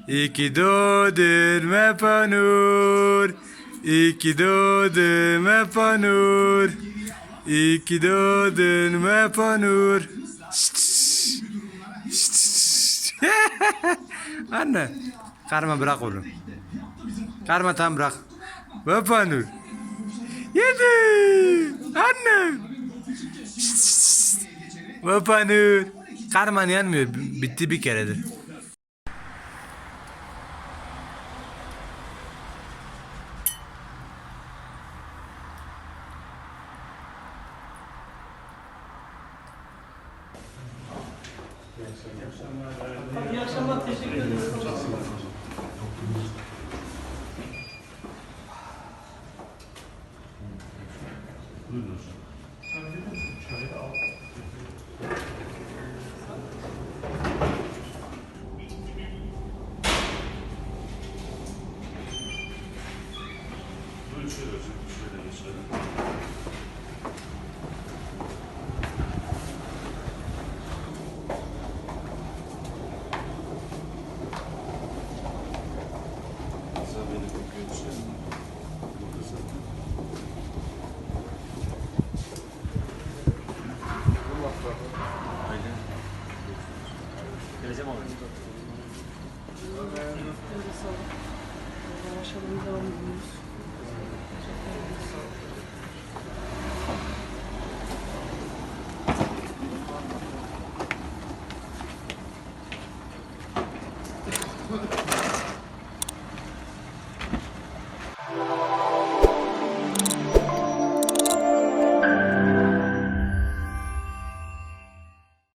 İyi ki doğdun Mepanur. İyi ki doğdun Mepanur. İyi ki doğdun Mepanur. Şşt, şşt. Şşt, şşt. Anne. Karma bırak oğlum. Karma tam bırak. Mepanur. Yedi. Anne. Şşt, şşt. Mepanur. Karman yanmıyor. Bitti bir keredir. İyi akşamlar, teşekkür ederim. Geleceğim abi. Aşağıdan devam ediyoruz. Teşekkür ederim.